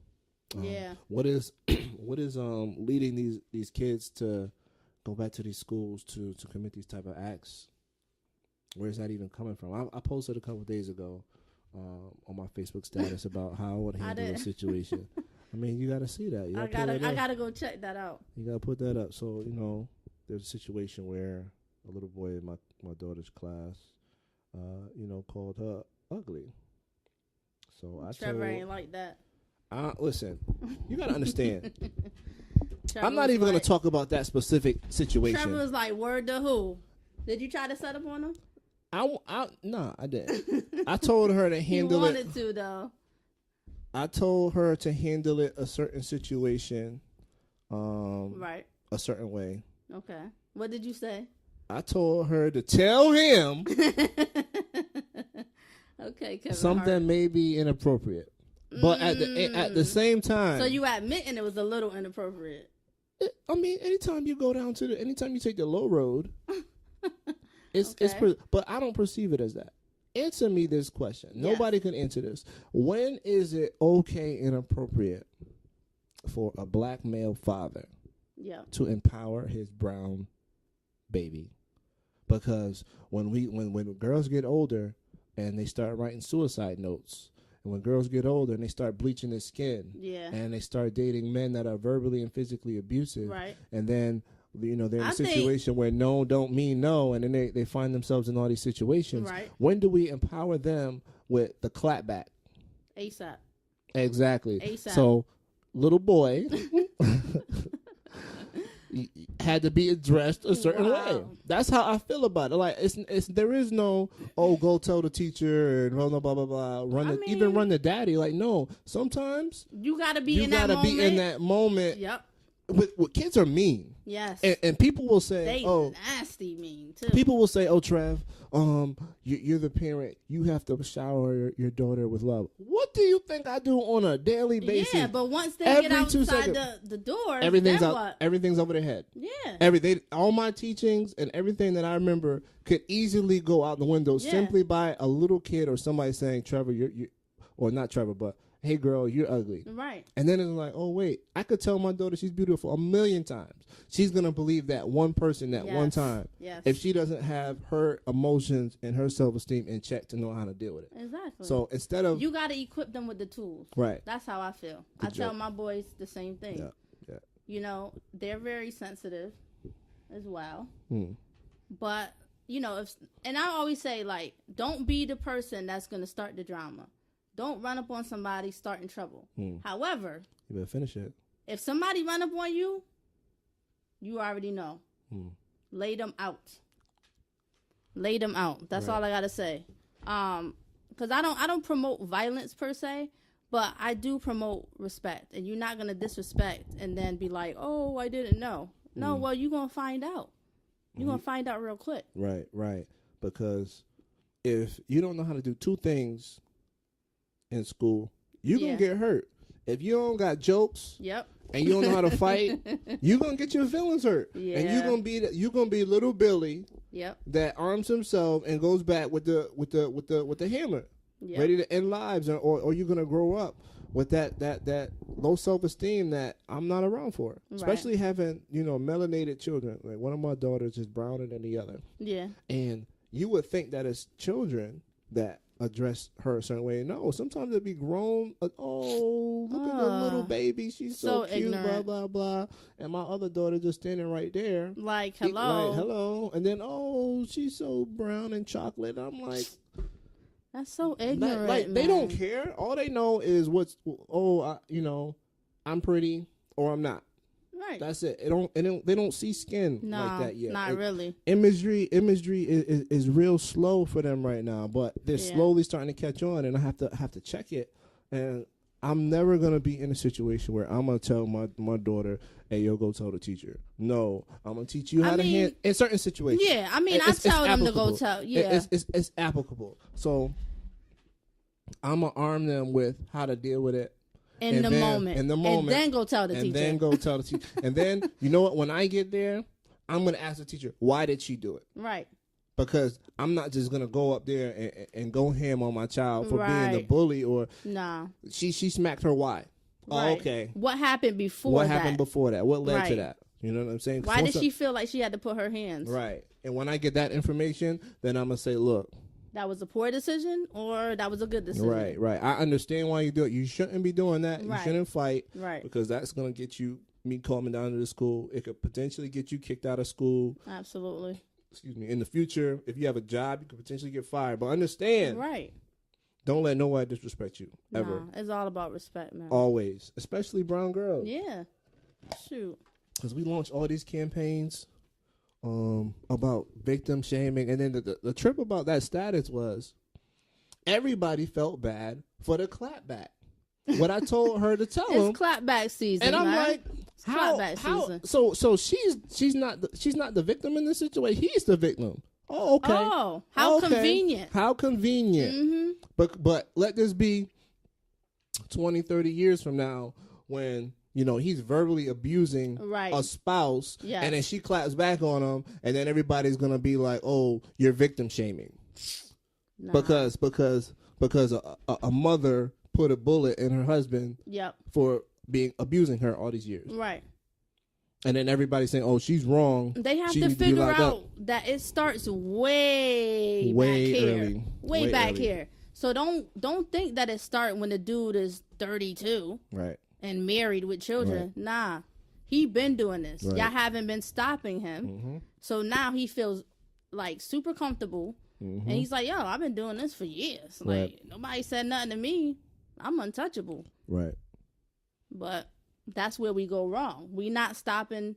What is leading these kids to go back to these schools to commit these type of acts? Where is that even coming from? I posted a couple of days ago on my Facebook status about how I would handle a situation. I mean, you got to see that. I gotta go check that out. You got to put that up. So, you know, there's a situation where a little boy in my daughter's class, called her ugly. So Trevor ain't like that. Listen, you got to understand. I'm not even going to talk about that specific situation. Trevor was like, word to who? Did you try to set up on him? No, I didn't. I told her to handle it. He wanted to, though. I told her to handle it a certain situation, right, a certain way. Okay. What did you say? I told her to tell him okay, Kevin something Hart. May be inappropriate. But at the same time, so you admitting it was a little inappropriate. I mean, anytime you take the low road, it's but I don't perceive it as that. Answer me this question. Yes. Nobody can answer this. When is it okay and appropriate for a black male father to empower his brown baby? Because when girls get older and they start writing suicide notes, and when girls get older and they start bleaching their skin, and they start dating men that are verbally and physically abusive, right, and then they're in a situation where no don't mean no, and then they find themselves in all these situations. Right. When do we empower them with the clapback? ASAP. Exactly. ASAP. So, little boy had to be addressed a certain way. That's how I feel about it. Like there is no go tell the teacher and blah blah blah blah blah. Even run the daddy. Like, no, sometimes you gotta be in that moment. Yep. With kids are mean. Yes. And people will say, they nasty mean too. People will say, Trev, you're the parent. You have to shower your daughter with love. What do you think I do on a daily basis? Yeah, but once they get outside the door, everything's over their head. Yeah. All my teachings and everything that I remember could easily go out the window simply by a little kid or somebody saying, Trevor, you or not Trevor, but hey girl, you're ugly. Right. And then it's like, oh wait, I could tell my daughter she's beautiful 1,000,000 times. She's going to believe that one person that one time. Yes. If she doesn't have her emotions and her self-esteem in check to know how to deal with it. Exactly. So instead of... You got to equip them with the tools. Right. That's how I feel. I tell my boys the same thing. Yeah. You know, they're very sensitive as well. But, you know, and I always say, like, don't be the person that's going to start the drama. Don't run up on somebody starting trouble. However, you better finish it. If somebody run up on you, you already know. Lay them out. Lay them out. That's all I gotta say. Because I don't promote violence per se, but I do promote respect. And you're not gonna disrespect and then be like, "Oh, I didn't know." No, well, you're gonna find out. You're gonna find out real quick. Right. Because if you don't know how to do two things in school, you're going to get hurt. if you don't got jokes, Yep. and you don't know how to fight, you're gonna get your feelings hurt. Yeah. And you're gonna be little Billy. Yep. That arms himself and goes back with the hammer, Yep. ready to end lives, or you're gonna grow up with that low self-esteem that I'm not around for. Right. Especially having melanated children. Like one of my daughters is browner than the other. Yeah. And you would think that it's children that address her a certain way. No, sometimes it'd be grown. Oh, look at the little baby. She's so cute, ignorant. Blah, blah, blah. And my other daughter just standing right there. Like, hello. Hello. And then, she's so brown and chocolate. I'm like... That's so ignorant, like, they don't care. All they know is I'm pretty or I'm not. Right. That's it. They don't see skin like that yet. Not really. Imagery is real slow for them right now, but they're slowly starting to catch on, and I have to check it. And I'm never gonna be in a situation where I'm gonna tell my daughter, "Hey, yo, go tell the teacher." No, I'm gonna teach you how to handle in certain situations. Yeah, I mean, I tell them to go tell. Yeah, it's applicable. So I'm gonna arm them with how to deal with it. In the moment. And then go tell the teacher. And then, you know what? When I get there, I'm going to ask the teacher, why did she do it? Right. Because I'm not just going to go up there and go ham on my child for being the bully or... No. She smacked her why? Right. Oh, okay. What happened before that? What led to that? You know what I'm saying? Why did she feel like she had to put her hands? Right. And when I get that information, then I'm going to say, look... That was a poor decision or that was a good decision? Right. I understand why you do it. You shouldn't be doing that. Right. You shouldn't fight. Right. Because that's going to get me coming down to the school. It could potentially get you kicked out of school. Absolutely. Excuse me. In the future, if you have a job, you could potentially get fired. But understand. Right. Don't let nobody disrespect you. Ever. Nah, it's all about respect, man. Always. Especially brown girls. Yeah. Shoot. Because we launched all these campaigns about victim shaming, and then the trip about that status was everybody felt bad for the clapback. What I told her to tell him, it's clapback season, and I'm like, how? Season. So she's not the victim in this situation. He's the victim. Oh, okay. Oh, how convenient. How convenient. Mm-hmm. But let this be 20, 30 years from now when. He's verbally abusing a spouse, and then she claps back on him, and then everybody's gonna be like, "Oh, you're victim shaming," because a mother put a bullet in her husband for abusing her all these years, right? And then everybody's saying, "Oh, she's wrong." They have to figure out that it starts way back here. So don't think that it starts when the dude is 32, right? And married with children. Right. Nah, he been doing this. Right. Y'all haven't been stopping him. Mm-hmm. So now he feels like super comfortable. Mm-hmm. And he's like, yo, I've been doing this for years. Like, nobody said nothing to me. I'm untouchable. Right. But that's where we go wrong. We not stopping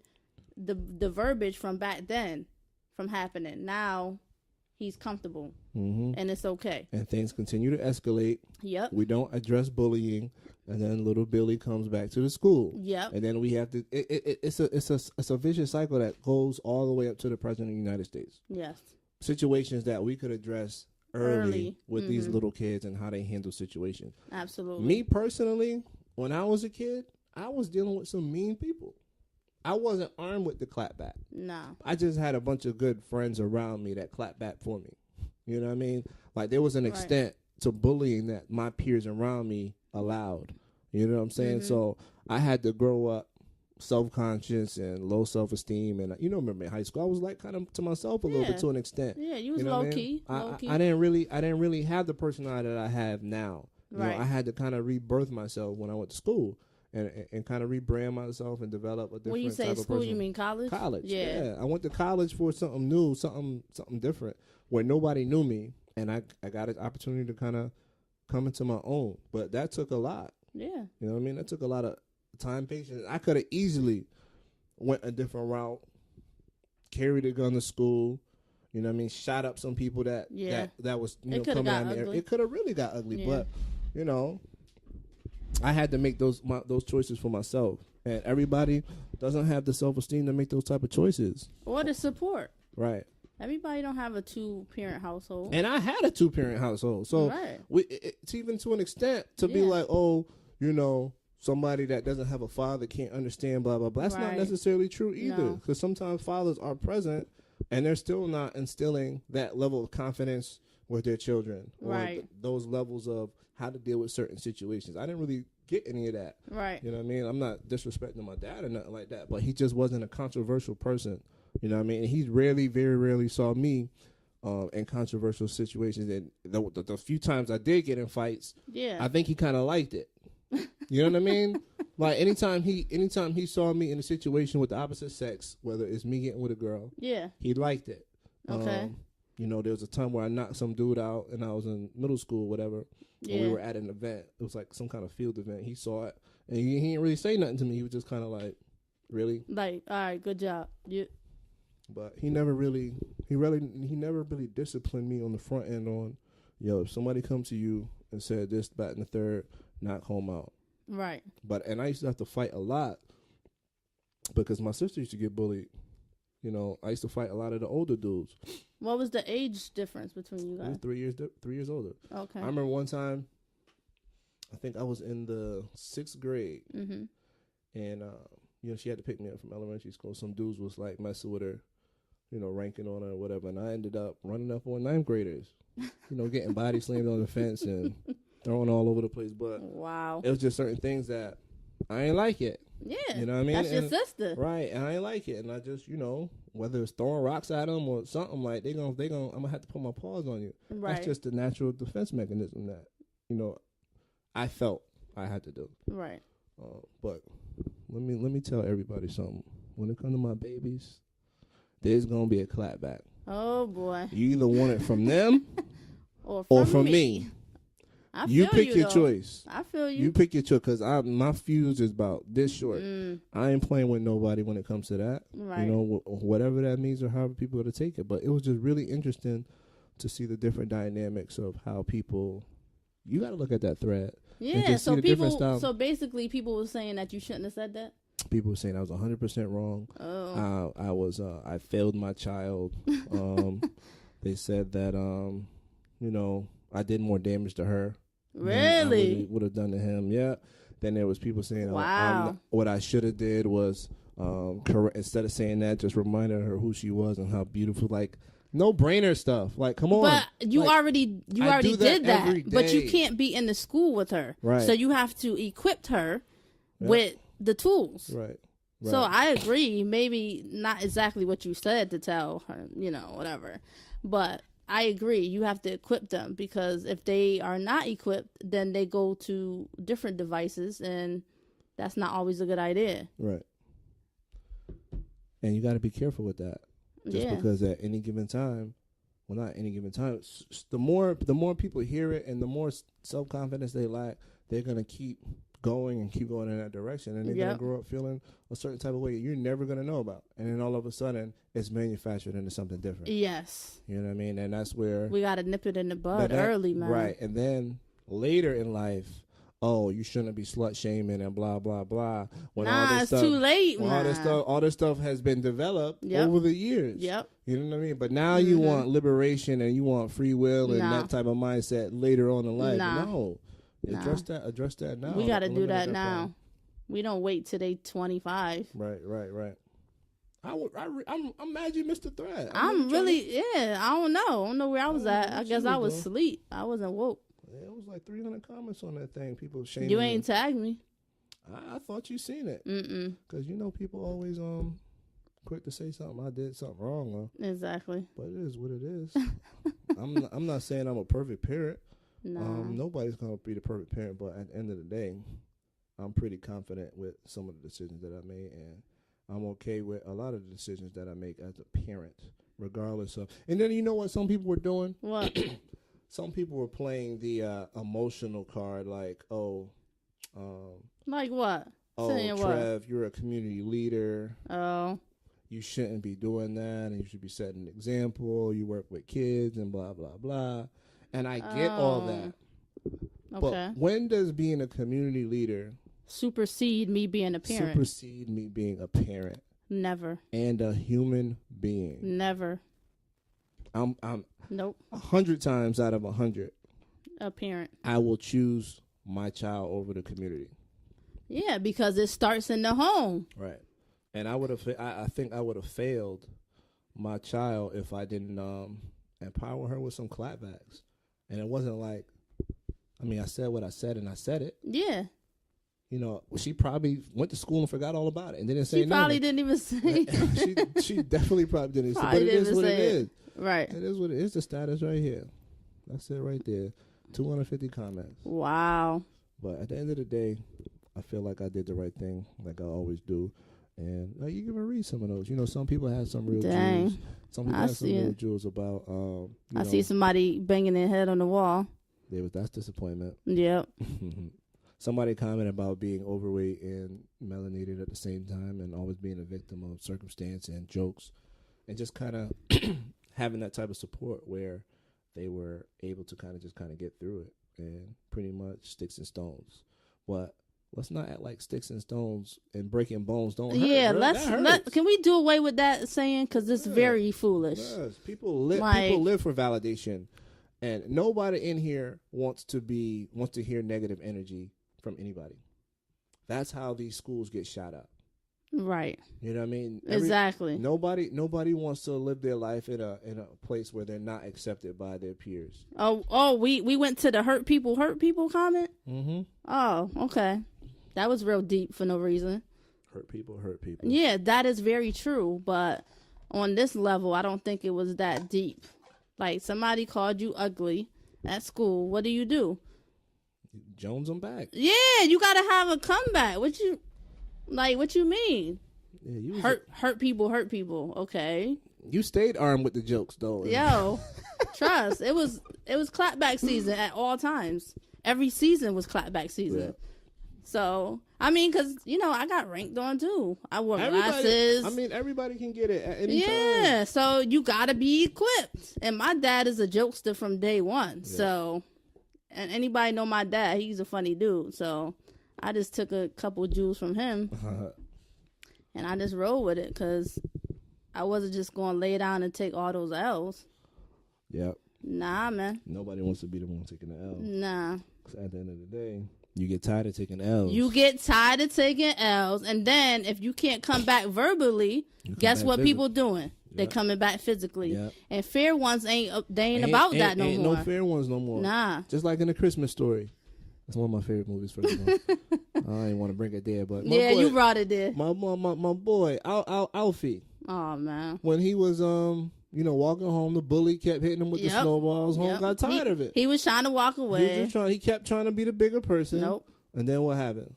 the verbiage from back then from happening. Now he's comfortable. Mm-hmm. And it's okay. And things continue to escalate. Yep. We don't address bullying. And then little Billy comes back to the school. Yep. And then we have to. It's a vicious cycle that goes all the way up to the president of the United States. Yes. Situations that we could address early with these little kids and how they handle situations. Absolutely. Me personally, when I was a kid, I was dealing with some mean people. I wasn't armed with the clapback. No. I just had a bunch of good friends around me that clapped back for me. You know what I mean? Like there was an extent to bullying that my peers around me allowed. You know what I'm saying? Mm-hmm. So I had to grow up self-conscious and low self-esteem, and remember in high school I was like kind of to myself a little bit to an extent. Yeah, you was low key. I didn't really have the personality that I have now. Right. I had to kind of rebirth myself when I went to school and kind of rebrand myself and develop a different. When you say type school, of person. You mean college? College. Yeah. I went to college for something new, something different, where nobody knew me, and I got an opportunity to kind of come into my own. But that took a lot. Yeah. You know what I mean? That took a lot of time, patience. I could have easily went a different route, carried a gun to school, you know what I mean, shot up some people that was coming at me. It could have really got ugly, but I had to make those choices for myself. And everybody doesn't have the self-esteem to make those type of choices. Or the support. Right. Everybody don't have a 2-parent household. And I had a 2-parent household. So it's even to an extent to be like, oh, somebody that doesn't have a father can't understand blah blah blah. That's not necessarily true either, because sometimes fathers are present and they're still not instilling that level of confidence with their children, or those levels of how to deal with certain situations. I didn't really get any of that. Right. You know what I mean? I'm not disrespecting my dad or nothing like that, but he just wasn't a controversial person. You know what I mean? And he very rarely saw me in controversial situations. And the few times I did get in fights, I think he kind of liked it. You know what I mean? Like anytime he saw me in a situation with the opposite sex, whether it's me getting with a girl, he liked it. Okay. You know, there was a time where I knocked some dude out, and I was in middle school, whatever. And we were at an event. It was like some kind of field event. He saw it, and he didn't really say nothing to me. He was just kind of like, "Really?" Like, all right, good job. But he never really disciplined me on the front end on, if somebody come to you and said this, that, and the third, knock home out. Right. And I used to have to fight a lot because my sister used to get bullied. You know, I used to fight a lot of the older dudes. What was the age difference between you guys? He was 3 years older. Okay. I remember one time, I think I was in the 6th grade, and she had to pick me up from elementary school. Some dudes was like messing with her, ranking on her or whatever, and I ended up running up on 9th graders, getting body slammed on the fence and throwing all over the place. But wow, it was just certain things that I ain't like it. Yeah, you know what I mean? That's your sister, right? And I ain't like it, and I just, whether it's throwing rocks at them or something, like I'm gonna have to put my paws on you. Right. That's just the natural defense mechanism that I felt I had to do. Right. But let me tell everybody something. When it comes to my babies, there's gonna be a clapback. Oh boy! You either want it from them or from me. You pick your choice. I feel you. You pick your choice, because my fuse is about this short. I ain't playing with nobody when it comes to that. Right. Whatever that means or however people are to take it. But it was just really interesting to see the different dynamics of how people. You got to look at that thread. Yeah. So people. So basically, people were saying that you shouldn't have said that. People were saying I was 100% wrong. Oh. I was. I failed my child. They said that I did more damage to her. Really? Would have done to him. Yeah. Then there was people saying, wow. What I should have did was instead of saying that, just reminded her who she was and how beautiful. Like, no brainer stuff. Like, come on. But you already did that. But you can't be in the school with her. Right. So you have to equip her with the tools. Right. So I agree. Maybe not exactly what you said to tell her, whatever. But I agree. You have to equip them, because if they are not equipped, then they go to different devices, and that's not always a good idea. Right. And you got to be careful with that. Just because at any given time, well, not any given time, the more people hear it and the more self-confidence they lack, they're going to keep going in that direction, and they're going to grow up feeling a certain type of way you're never going to know about, and then all of a sudden it's manufactured into something different. Yes. You know what I mean? And that's where we got to nip it in the bud early, man. Right. And then later in life, you shouldn't be slut shaming and blah blah blah. When all this it's stuff, too late. All this stuff has been developed over the years. Yep. You know what I mean? But now you want liberation and you want free will and that type of mindset later on in life. No. Address that now. We got to do that now. We don't wait till they 25. Right. I'm mad you missed the thread. I don't know. I don't know where I was at. I guess I was asleep. I wasn't woke. Yeah, it was like 300 comments on that thing. People shaming you ain't tagged me. I thought you seen it. Because people always quick to say something. I did something wrong. Exactly. But it is what it is. I'm not saying I'm a perfect parent. No. Nobody's gonna be the perfect parent, but at the end of the day, I'm pretty confident with some of the decisions that I made, and I'm okay with a lot of the decisions that I make as a parent, regardless of. And then you know what some people were doing? What? Some people were playing the emotional card, like, like what? Saying Trev, you're a community leader. Oh. You shouldn't be doing that, and you should be setting an example. You work with kids and blah, blah, blah. And I get all that. Okay. But when does being a community leader supersede me being a parent? Supersede me being a parent. Never. And a human being. Never. I'm nope. 100 times out of 100. A parent. I will choose my child over the community. Yeah, because it starts in the home. Right. And I think I would have failed my child if I didn't empower her with some clapbacks. And it wasn't like, I mean, I said what I said and I said it. Yeah. You know, she probably went to school and forgot all about it and didn't say nothing. She probably didn't even say. she definitely probably didn't say it. But it is what it is. Right. It is what it is. The status right here. That's it right there. 250 comments. Wow. But at the end of the day, I feel like I did the right thing, like I always do. And you can read some of those. You know, some people had some real jewels. Some people had some real jewels about. I see somebody banging their head on the wall. Yeah, but that's disappointment. Yep. Somebody commented about being overweight and melanated at the same time and always being a victim of circumstance and jokes. And just kind of having that type of support where they were able to kind of get through it. And pretty much sticks and stones. But let's not act like sticks and stones and breaking bones don't hurt. Yeah, bro. can we do away with that saying? Because it's very foolish. Yes. People live for validation. And nobody in here wants to hear negative energy from anybody. That's how these schools get shot up. Right. You know what I mean? Exactly. Nobody wants to live their life in a place where they're not accepted by their peers. We went to the hurt people comment? Mm-hmm. Oh, okay. That was real deep for no reason. Hurt people. Yeah, that is very true. But on this level, I don't think it was that deep. Like, somebody called you ugly at school. What do? Jones them back. Yeah, you got to have a comeback. What you mean? Yeah, you hurt people. Okay. You stayed armed with the jokes though. Yo, trust. It was clapback season at all times. Every season was clapback season. Yeah. So, I mean, because, I got ranked on too. I wore glasses. I mean, everybody can get it at any time. Yeah, so you got to be equipped. And my dad is a jokester from day one. Yeah. So, and anybody know my dad, he's a funny dude. So, I just took a couple jewels from him. And I just rolled with it because I wasn't just going to lay down and take all those L's. Yep. Nah, man. Nobody wants to be the one taking the L. Nah. Because at the end of the day, you get tired of taking L's. And then if you can't come back verbally, guess what people doing? They're coming back phically. Yep. And fair ones ain't about that no more. Ain't no fair ones no more. Nah. Just like in The Christmas Story. That's one of my favorite movies for the I didn't want to bring it there, but you brought it there. My boy, Alfie. Oh man. When he was walking home, the bully kept hitting him with the snowballs. Home got tired of it. He was trying to walk away. He kept trying to be the bigger person. Nope. And then what happened?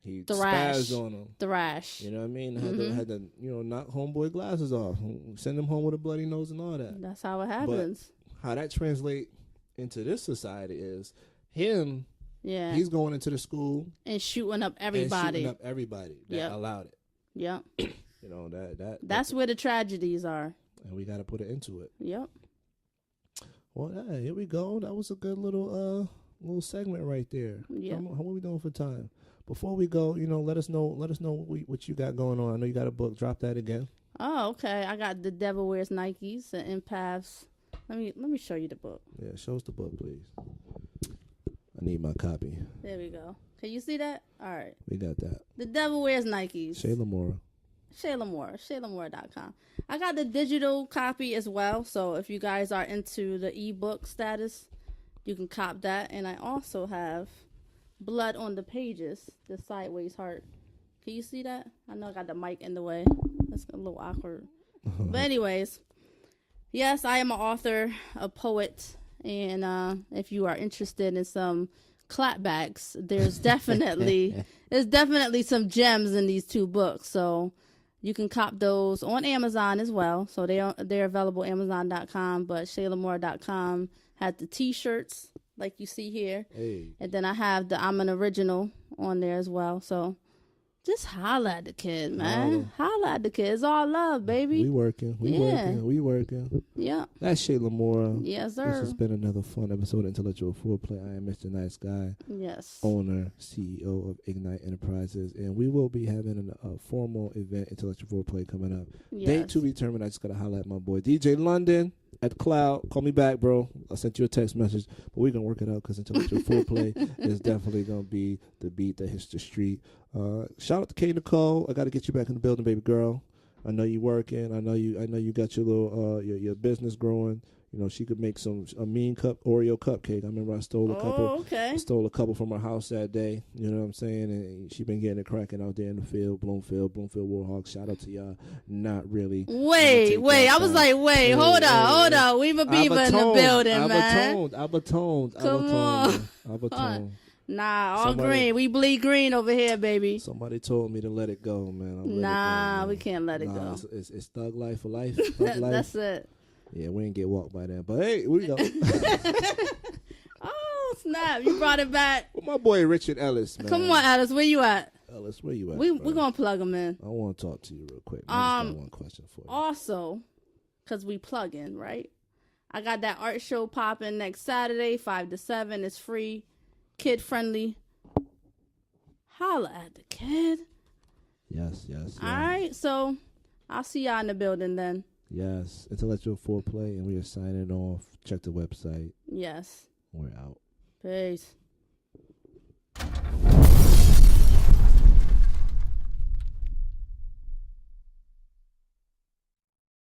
He spazzed on him. Thrash. You know what I mean? Had to knock homeboy glasses off, send him home with a bloody nose and all that. That's how it happens. But how that translate into this society is him. Yeah, he's going into the school and shooting up everybody. That allowed it. Yeah. That's where the tragedies are. And we got to put it into it. Yep. Well, here we go. That was a good little segment right there. Yeah. How are we doing for time? Before we go, let us know what you got going on. I know you got a book. Drop that again. Oh, okay. I got The Devil Wears Nikes and Empaths. Let me show you the book. Yeah, show us the book, please. I need my copy. There we go. Can you see that? All right. We got that. The Devil Wears Nikes. Shayla Mora. ShaylaMora.com. I got the digital copy as well. So if you guys are into the ebook status, you can cop that. And I also have Blood on the Pages, the sideways heart. Can you see that? I know I got the mic in the way. That's a little awkward. But anyways, yes, I am an author, a poet. And if you are interested in some clapbacks, there's definitely some gems in these two books. So you can cop those on Amazon as well. So they're available Amazon.com, but ShaylaMora.com has the T-shirts like you see here. Hey. And then I have the I'm an Original on there as well. So just holla at the kid, man. Holla at the kid. It's all love, baby. We working. We working. Yeah. That's Shayla Mora. Yes, sir. This has been another fun episode of Intellectual Foreplay. I am Mr. Nice Guy. Yes. Owner, CEO of Ignite Enterprises. And we will be having a formal event, Intellectual Foreplay, coming up. Yes. Date to be determined. I just got to holla at my boy, DJ London. at the cloud. Call me back, bro. I sent you a text message, but we're gonna work it out because intellectual foreplay is definitely gonna be the beat that hits the street. Shout out to K Nicole. I got to get you back in the building, baby girl. I know you working. I know you got your little your business growing. You know, she could make a mean Oreo cupcake. I remember I stole a couple. Okay. I stole a couple from her house that day. You know what I'm saying? And she been getting it cracking out there in the field. Bloomfield Warhawks. Shout out to y'all. Not really. Wait. I was like, wait, hold on. We've a beaver in the building, man. I've atoned. Nah, all green. We bleed green over here, baby. Somebody told me to let it go, man. We can't let it go. It's thug life for life. Thug life. That's it. Yeah, we ain't get walked by them. But hey, we go. Oh, snap. You brought it back. Well, my boy Richard Ellis, man. Come on, Ellis. Where you at? Ellis, where you at? We're going to plug him in. I want to talk to you real quick. I just got one question for you. Also, because we plug in, right? I got that art show popping next Saturday, 5 to 7. It's free, kid friendly. Holla at the kid. Yes. All right, so I'll see y'all in the building then. Yes, intellectual foreplay, and we are signing off. Check the website. Yes. We're out. Peace.